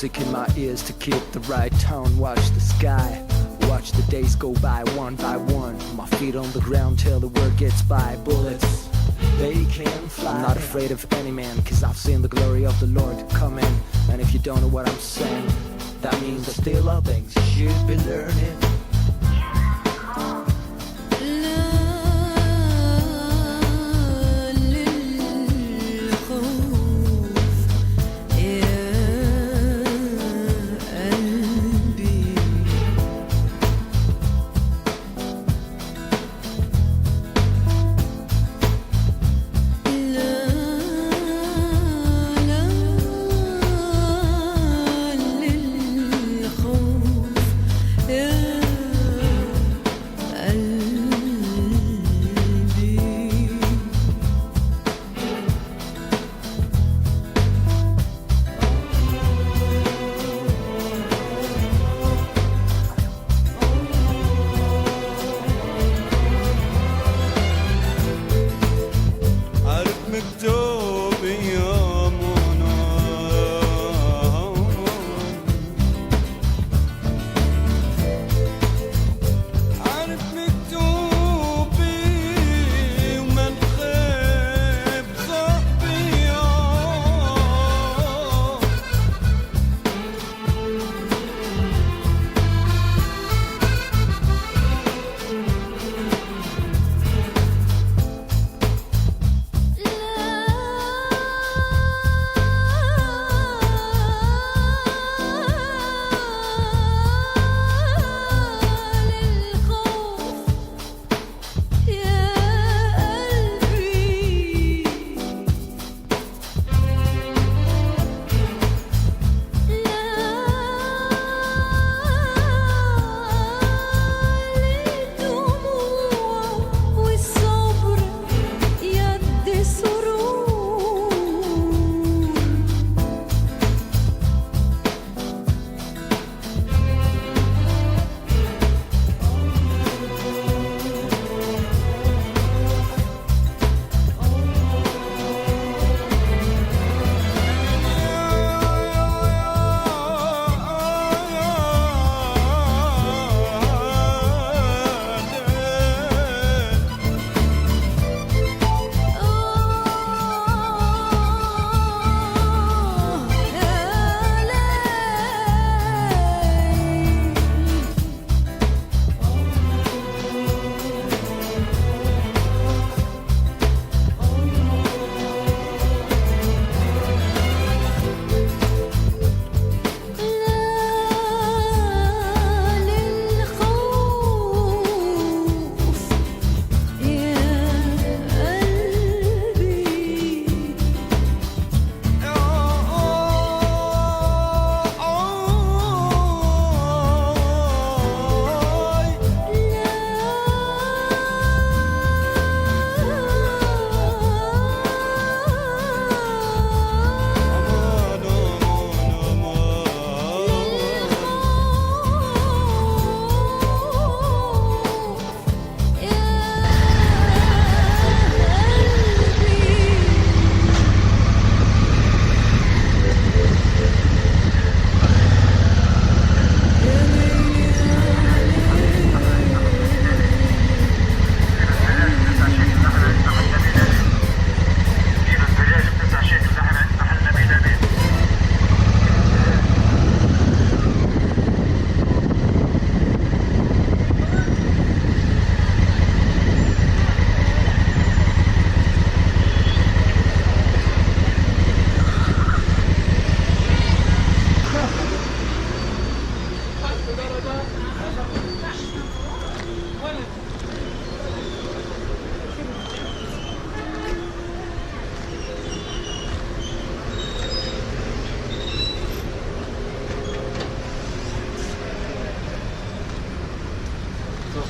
music in my ears to keep the right tone. Watch the sky, watch the days go by one by one. My feet on the ground till the word gets by. Bullets, they can fly. I'm not afraid of any man, cause I've seen the glory of the Lord coming. And if you don't know what I'm saying, that means there's still other things you should be learning.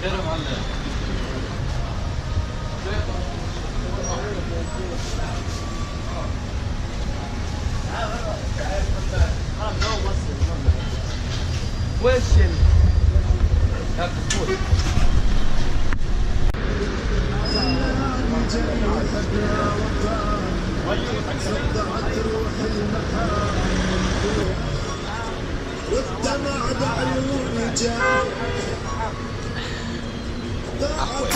خير يا معلم. وش هاك فوت صدعت روح المحام والدمع بعيوني جاي. Afuera.